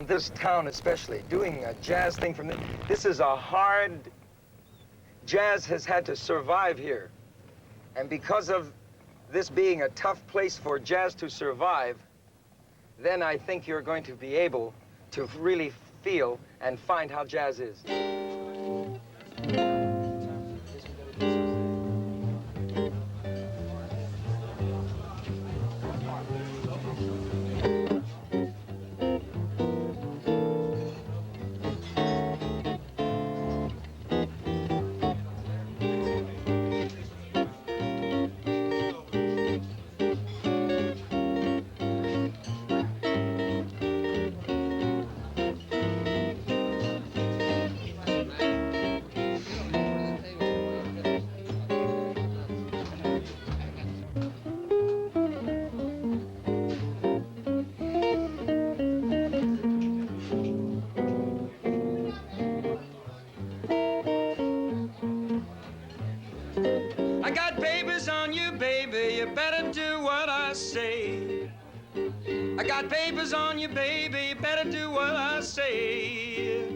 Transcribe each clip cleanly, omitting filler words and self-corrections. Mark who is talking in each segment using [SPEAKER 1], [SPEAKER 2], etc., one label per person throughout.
[SPEAKER 1] This town especially, doing a jazz thing from this is a hard, jazz has had to survive here. And because of this being a tough place for jazz to survive, then I think you're going to be able to really feel and find how jazz is. I got papers on you, baby, you better do what I say. I got papers on you, baby, you better do what I say.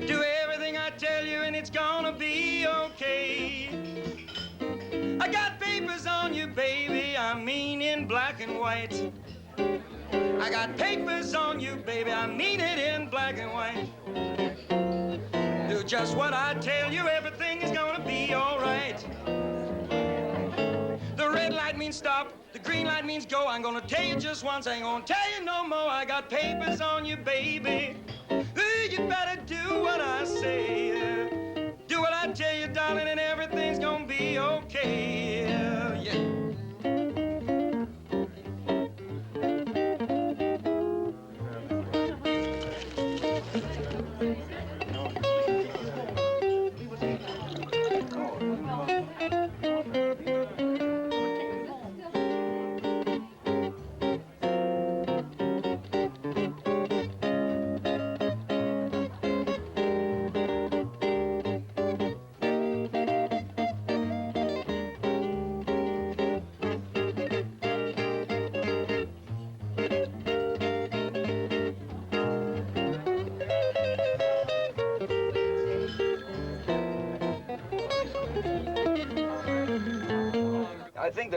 [SPEAKER 1] Do everything I tell you and it's gonna be okay. I got papers on you, baby, I mean in black and white. I got papers on you, baby, I mean it in black and white. Do just what I tell you, everything is gonna be all right. The red light means stop, the green light means go. I'm gonna tell you just once, I ain't gonna tell you no more. I got papers on you, baby. You better do what I say. Do what I tell you, darling, and everything's gonna be okay. Yeah. I think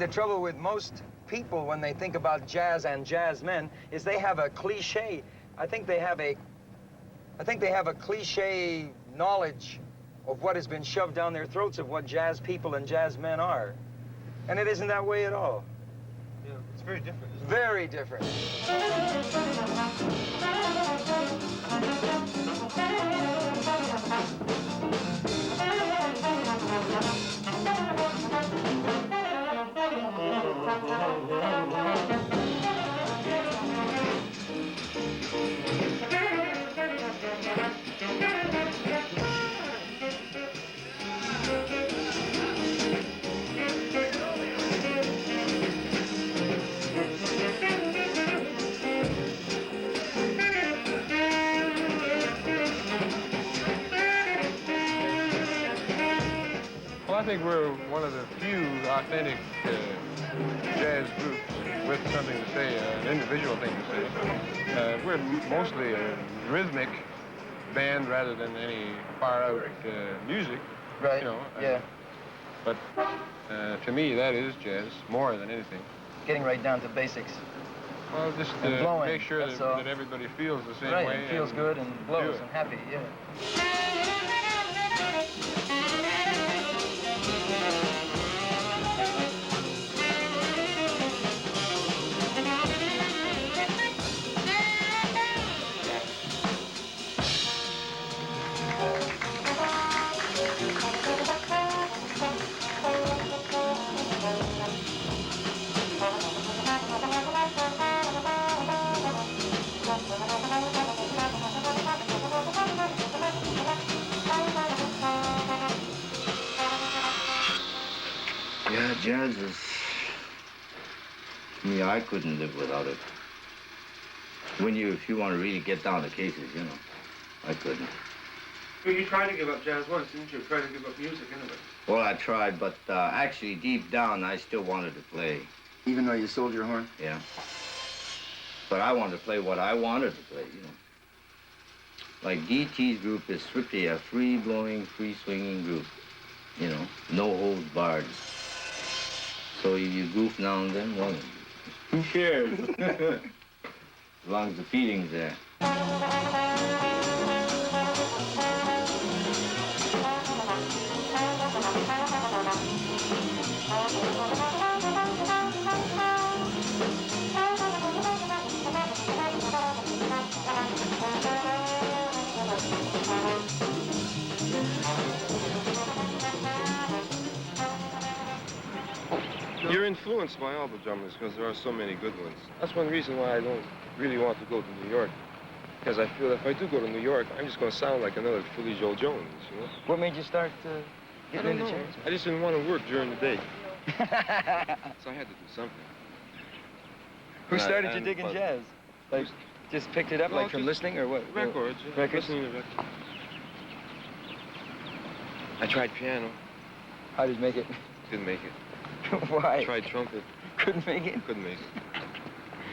[SPEAKER 1] the trouble with most people when they think about jazz and jazz men is they have a cliche. I think they have a cliche knowledge of what has been shoved down their throats of what jazz people and jazz men are. And it isn't that way at all.
[SPEAKER 2] Yeah, it's very different.
[SPEAKER 1] Very different.
[SPEAKER 2] Well, I think we're one of the few authentic jazz groups with something to say, an individual thing to say. We're mostly a rhythmic band rather than any far-out music.
[SPEAKER 1] Right,
[SPEAKER 2] you know.
[SPEAKER 1] yeah.
[SPEAKER 2] But to me, that is jazz more than anything.
[SPEAKER 1] Getting right down to basics.
[SPEAKER 2] Well, just
[SPEAKER 1] And blowing,
[SPEAKER 2] make sure
[SPEAKER 1] that's
[SPEAKER 2] that everybody feels the same
[SPEAKER 1] right,
[SPEAKER 2] way.
[SPEAKER 1] and feels good and blows and happy, yeah.
[SPEAKER 3] Yeah, jazz is... I mean, I couldn't live without it. If you want to really get down to cases, you know, I couldn't.
[SPEAKER 2] Well, you tried to give up jazz once, didn't you? Tried to give up music anyway.
[SPEAKER 3] Well, I tried, but actually, deep down, I still wanted to play.
[SPEAKER 1] Even though you sold your horn?
[SPEAKER 3] Yeah. But I wanted to play what I wanted to play, you know. Like DT's group is strictly a free-blowing, free-swinging group, you know, no holds barred. So if you goof now and then, well, who cares? As long as the feeling's there.
[SPEAKER 2] You're influenced by all the drummers because there are so many good ones. That's one reason why I don't really want to go to New York. Because I feel if I do go to New York, I'm just going to sound like another Philly Joe Jones, you know?
[SPEAKER 4] What made you start getting into jazz?
[SPEAKER 2] I just didn't want to work during the day. So I had to do something.
[SPEAKER 4] Who started you digging jazz? Like, just picked it up
[SPEAKER 2] Well,
[SPEAKER 4] like from
[SPEAKER 2] just
[SPEAKER 4] listening or what?
[SPEAKER 2] Records. Yeah.
[SPEAKER 4] Records?
[SPEAKER 2] Listening to records. I tried piano.
[SPEAKER 4] How did you make it?
[SPEAKER 2] Didn't make it.
[SPEAKER 4] Why?
[SPEAKER 2] I tried trumpet.
[SPEAKER 4] Couldn't make it?
[SPEAKER 2] Couldn't make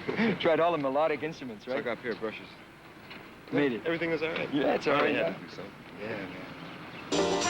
[SPEAKER 2] it.
[SPEAKER 4] Tried all the melodic instruments, right?
[SPEAKER 2] So I got a pair of brushes.
[SPEAKER 4] Made it.
[SPEAKER 2] Everything was all right.
[SPEAKER 4] Yeah, it's all right.
[SPEAKER 2] I had
[SPEAKER 4] Yeah.
[SPEAKER 2] to do something.
[SPEAKER 4] Yeah, man.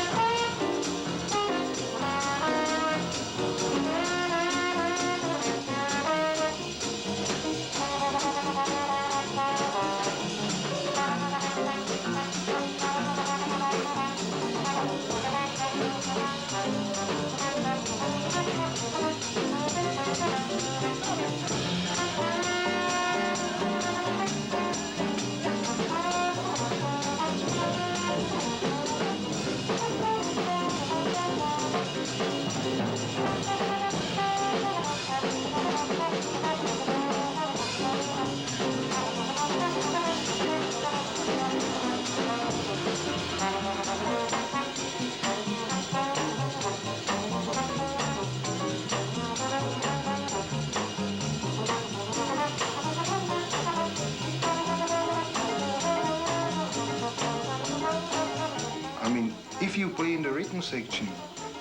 [SPEAKER 5] I mean, if you play in the rhythm section,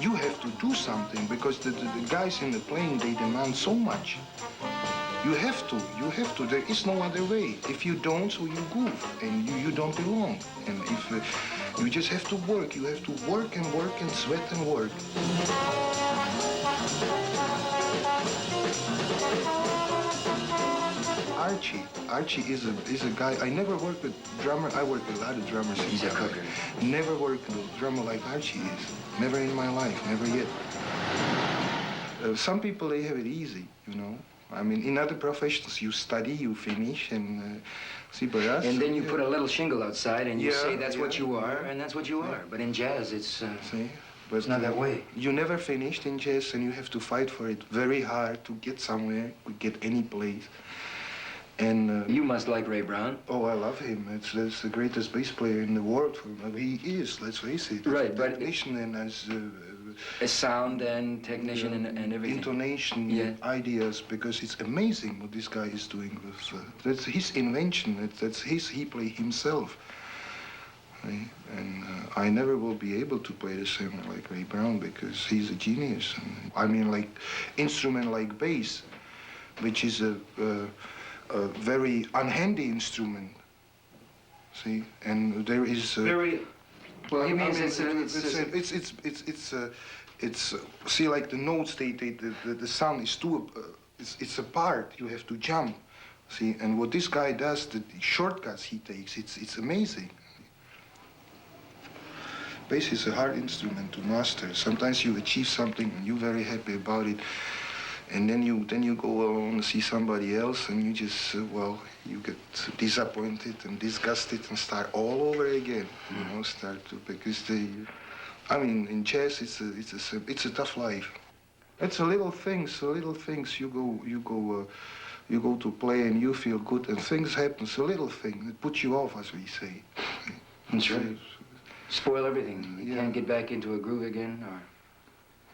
[SPEAKER 5] you have to do something because the guys in the playing, they demand so much. You have to. There is no other way. If you don't, so you goof and you don't belong. And if you just have to work, you have to work and work and sweat and work. Archie is a guy. I never worked with drummer. I work with a lot of drummers.
[SPEAKER 4] He's a cooker.
[SPEAKER 5] Never worked with a drummer like Archie is. Never in my life. Never yet. Some people, they have it easy, you know. I mean, in other professions, you study, you finish, and see, but us...
[SPEAKER 4] And then you put a little shingle outside and you
[SPEAKER 5] Yeah,
[SPEAKER 4] say that's what
[SPEAKER 5] yeah,
[SPEAKER 4] you are,
[SPEAKER 5] yeah.
[SPEAKER 4] and that's what you are. But in jazz, it's
[SPEAKER 5] See? But
[SPEAKER 4] it's not that way.
[SPEAKER 5] You never finished in jazz, and you have to fight for it very hard to get somewhere, to get any place. And
[SPEAKER 4] You must like Ray Brown.
[SPEAKER 5] oh, I love him. It's the greatest bass player in the world. He is, let's face it.
[SPEAKER 4] Right,
[SPEAKER 5] as a
[SPEAKER 4] but
[SPEAKER 5] technician and as
[SPEAKER 4] As sound and technician and everything.
[SPEAKER 5] intonation,
[SPEAKER 4] Yeah.
[SPEAKER 5] ideas, because it's amazing what this guy is doing with. That's his invention. That's he play himself. Right? And I never will be able to play the same like Ray Brown because he's a genius. And, I mean, like instrument like bass, which is a very unhandy instrument. See, and there is
[SPEAKER 4] Very. Well, he means
[SPEAKER 5] it's see, like the notes, the sound is too it's apart. You have to jump. See, and what this guy does, the shortcuts he takes, it's amazing. Bass is a hard instrument to master. Sometimes you achieve something and you're very happy about it. And then you go along and see somebody else, and you just you get disappointed and disgusted and start all over again. You know, because I mean, in jazz it's a tough life. It's a little things. You go to play and you feel good, and things happen. It's a little thing that puts you off, as we say.
[SPEAKER 4] That's right. Spoil everything. You
[SPEAKER 5] Yeah.
[SPEAKER 4] can't get back into a groove again, or.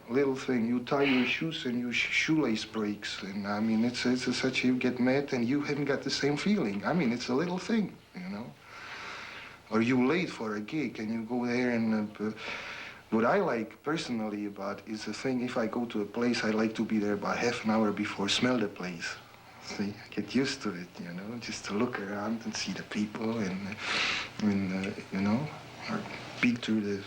[SPEAKER 5] Little thing, you tie your shoes and your shoelace breaks, and I mean it's such you get mad and you haven't got the same feeling. I mean it's a little thing, you know. Or you late for a gig and you go there and what I like personally about is the thing. If I go to a place, I like to be there about half an hour before, smell the place. See, I get used to it, you know, just to look around and see the people and you know, or peek through the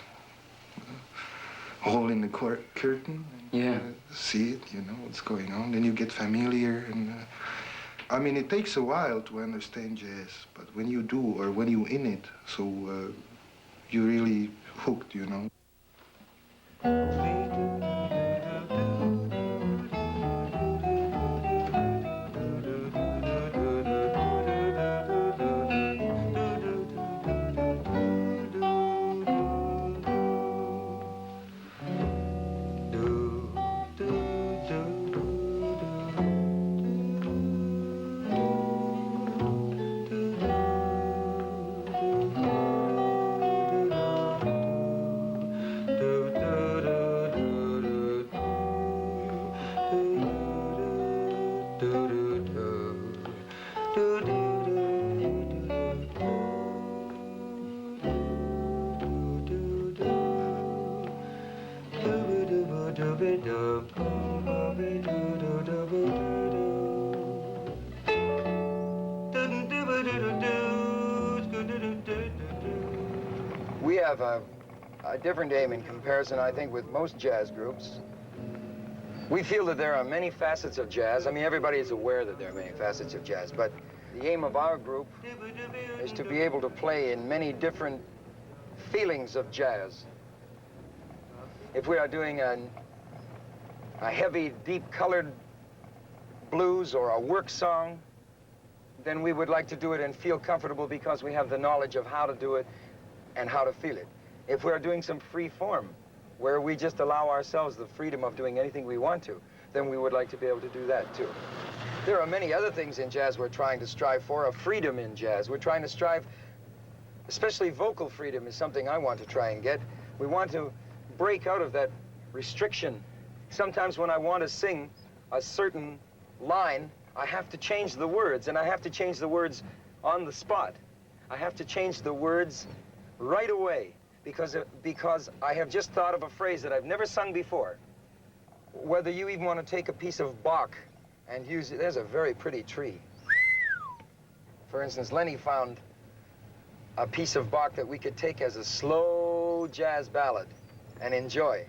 [SPEAKER 5] hole in the curtain. And,
[SPEAKER 4] Yeah.
[SPEAKER 5] see it, you know, what's going on. Then you get familiar and, I mean, it takes a while to understand jazz, but when you do, or when you're in it, so you're really hooked, you know.
[SPEAKER 6] We have a different aim in comparison, I think, with most jazz groups. We feel that there are many facets of jazz. I mean, everybody is aware that there are many facets of jazz, but the aim of our group is to be able to play in many different feelings of jazz. If we are doing a heavy, deep-colored blues or a work song, then we would like to do it and feel comfortable because we have the knowledge of how to do it and how to feel it. If we're doing some free form, where we just allow ourselves the freedom of doing anything we want to, then we would like to be able to do that too. There are many other things in jazz we're trying to strive for, a freedom in jazz. We're trying to strive, especially vocal freedom is something I want to try and get. We want to break out of that restriction. Sometimes when I want to sing a certain line, I have to change the words, and I have to change the words on the spot. I have to change the words right away because I have just thought of a phrase that I've never sung before. Whether you even want to take a piece of Bach and use it, there's a very pretty tree. For instance, Lenny found a piece of Bach that we could take as a slow jazz ballad and enjoy.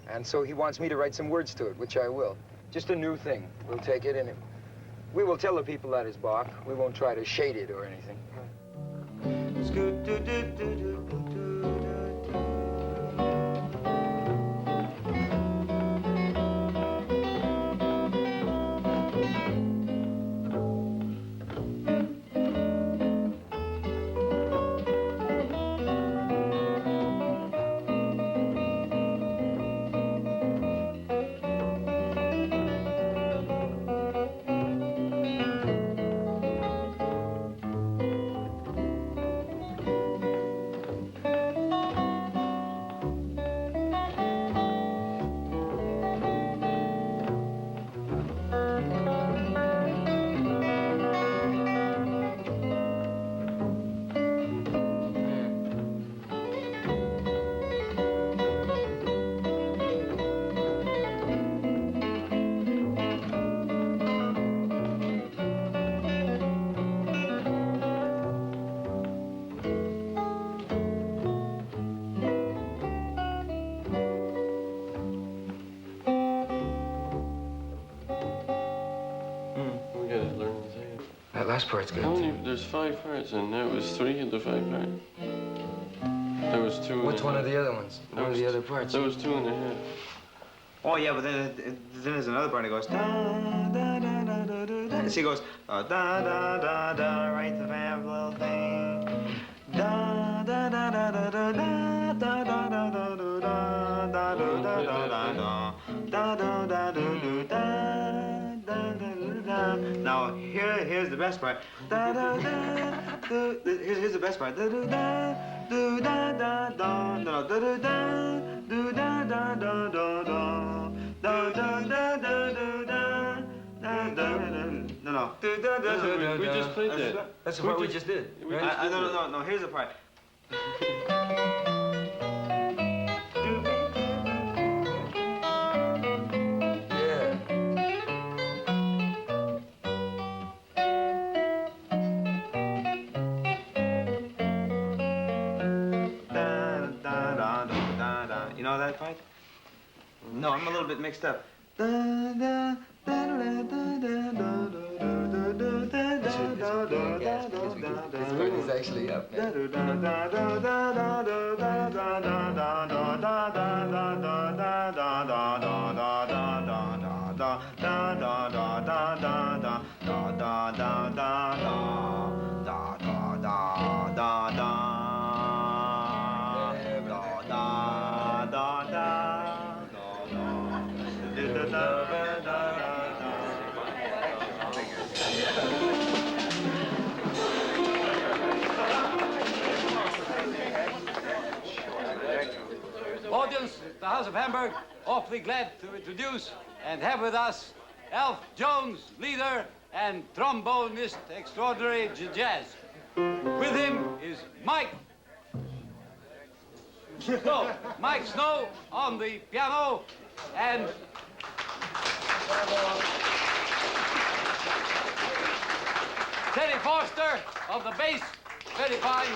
[SPEAKER 6] And so he wants me to write some words to it, which I will. Just a new thing. We'll take it and we will tell the people that is Bach. We won't try to shade it or anything. That last part's good.
[SPEAKER 7] There's 5 parts, and that was 3 of the 5 parts. There was 2.
[SPEAKER 6] What's one of the other ones? One of the other parts?
[SPEAKER 7] There was 2.5.
[SPEAKER 4] Oh yeah, but then there's another part that goes da da da da da da. Da. See, it goes da da da da. Write the fab little thing. Da da da da da da da da da da da da da da da da da da da da. Now here's the best part. Da da da. Here's the best part. Da da da. Do da da da. No da da da. Do da da da da da. Da da da da da da. Da da da. No. Do da da da.
[SPEAKER 7] We just played that.
[SPEAKER 6] That's the part we just did. Right?
[SPEAKER 4] No. Here's the part. that part? No, I'm a little bit mixed up.
[SPEAKER 6] This part is actually up,
[SPEAKER 8] Audience, the House of Hamburg, awfully glad to introduce and have with us Alf Jones, leader and trombonist extraordinary jazz. With him is Mike Snow on the piano and Teddy Forster of the bass, very fine.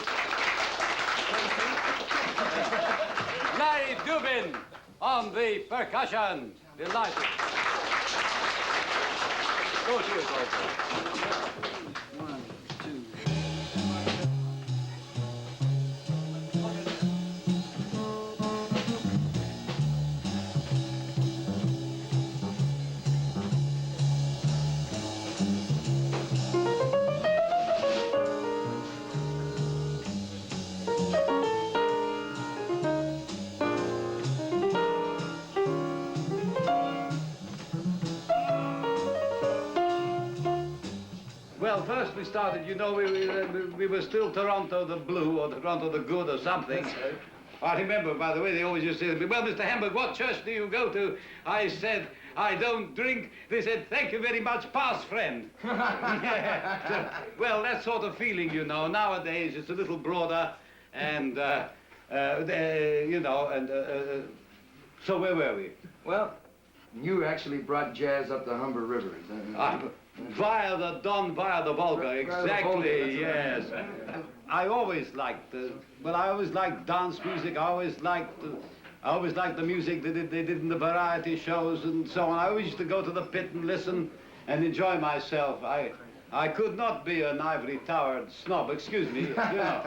[SPEAKER 8] Larry Dubin on the percussion, delighted. Go to it, also. 1, 2. Well, first we started, you know, we were still Toronto the Blue or Toronto the Good or something. I remember, by the way, they always used to say to me, well, Mr. Hamburg, what church do you go to? I said, I don't drink. They said, thank you very much, pass, friend. Yeah. Well, that sort of feeling, you know, nowadays it's a little broader and, you know, and so where were we?
[SPEAKER 6] Well, you actually brought jazz up the Humber River.
[SPEAKER 8] Via the Don, via the Volga, exactly, yes. I always liked, I always liked dance music. I always liked the music they did in the variety shows and so on. I always used to go to the pit and listen and enjoy myself. I could not be an ivory-towered snob, excuse me, you know.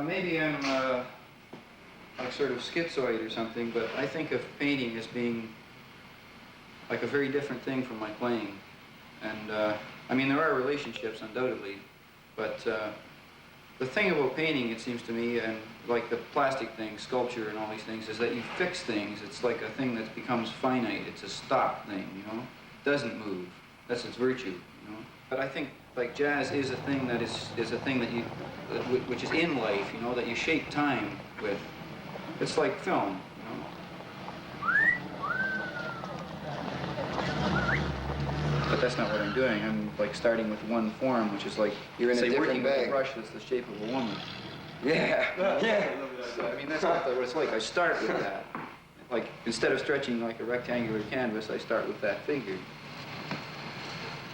[SPEAKER 9] Maybe I'm like sort of schizoid or something, but I think of painting as being like a very different thing from my playing. And I mean, there are relationships undoubtedly, but the thing about painting, it seems to me, and like the plastic thing, sculpture and all these things, is that you fix things. It's like a thing that becomes finite. It's a stop thing, you know? It doesn't move. That's its virtue, you know? But I think like jazz is a thing that is a thing that you, which is in life, you know, that you shape time with. It's like film, you know? But that's not what I'm doing. I'm like starting with one form, which is like,
[SPEAKER 6] You're in a different
[SPEAKER 9] working
[SPEAKER 6] bag.
[SPEAKER 9] with a brush that's the shape of a woman.
[SPEAKER 6] Yeah, yeah.
[SPEAKER 9] So, I mean, that's what it's like. I start with that. Like, instead of stretching like a rectangular canvas, I start with that figure.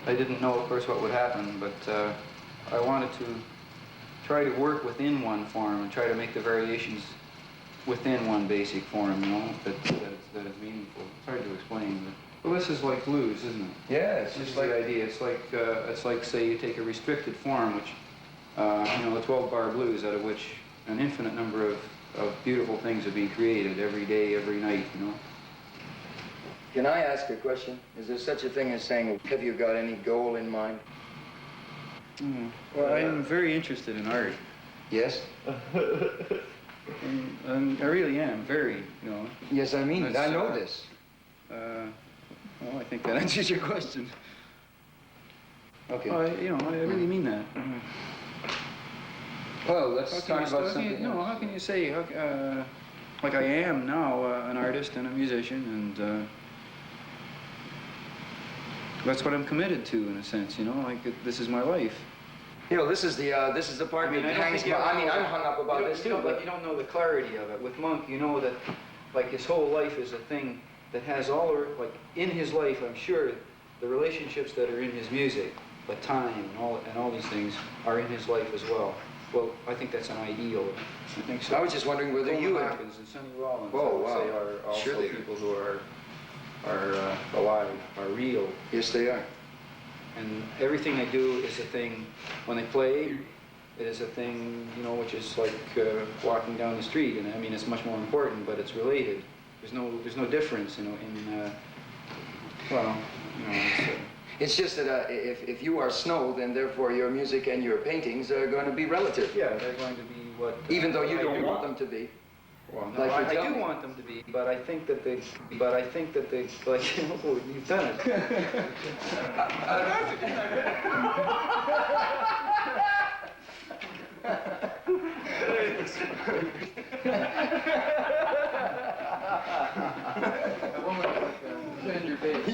[SPEAKER 9] I didn't know, of course, what would happen, but I wanted to try to work within one form and try to make the variations within one basic form, you know, that is meaningful. It's hard to explain, but well, this is like blues, isn't it?
[SPEAKER 6] Yeah, it's
[SPEAKER 9] This
[SPEAKER 6] just
[SPEAKER 9] is
[SPEAKER 6] like...
[SPEAKER 9] the idea. It's like, say, you take a restricted form, which, you know, the 12-bar blues, out of which an infinite number of beautiful things are being created every day, every night, you know.
[SPEAKER 6] Can I ask a question? Is there such a thing as saying, have you got any goal in mind?
[SPEAKER 9] Well, I'm very interested in art.
[SPEAKER 6] Yes?
[SPEAKER 9] And I really am, very, you know.
[SPEAKER 6] Yes, I mean,
[SPEAKER 9] That's,
[SPEAKER 6] I know this.
[SPEAKER 9] Well, I think that answers your question.
[SPEAKER 6] Okay.
[SPEAKER 9] I really mean that.
[SPEAKER 6] Well, let's talk about something else.
[SPEAKER 9] How can you say, like I am now, an artist and a musician, and that's what I'm committed to, in a sense, this is my life.
[SPEAKER 6] This is the part that hangs. I'm hung up about this too.
[SPEAKER 9] But you don't know the clarity of it. With Monk, you know that, like, his whole life is a thing that has all, like, in his life, I'm sure, the relationships that are in his music, the time and all these things are in his life as well. Well, I think that's an ideal. I think so.
[SPEAKER 6] I was just wondering whether you
[SPEAKER 9] Coleman Hawkins and Sonny Rollins,
[SPEAKER 6] Oh,
[SPEAKER 9] I would
[SPEAKER 6] wow.
[SPEAKER 9] say, are also
[SPEAKER 6] Sure they are.
[SPEAKER 9] people who are alive, are real.
[SPEAKER 6] Yes, they are.
[SPEAKER 9] And everything they do is a thing, when they play, it is a thing, which is like walking down the street. And I mean, it's much more important, but it's related. There's no difference,
[SPEAKER 6] It's just that if you are Snow, then therefore your music and your paintings are going to be relative.
[SPEAKER 9] Yeah, they're going to be what...
[SPEAKER 6] Even though you don't want them to be.
[SPEAKER 9] Well, no,
[SPEAKER 6] Like
[SPEAKER 9] I
[SPEAKER 6] you
[SPEAKER 9] do
[SPEAKER 6] tell me.
[SPEAKER 9] want them to be, but I think that they, like, you've done it. A woman with a tender face.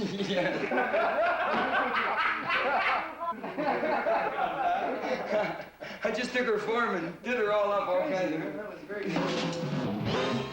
[SPEAKER 6] I just took her form and did her all up all kinds of...
[SPEAKER 9] That was very good.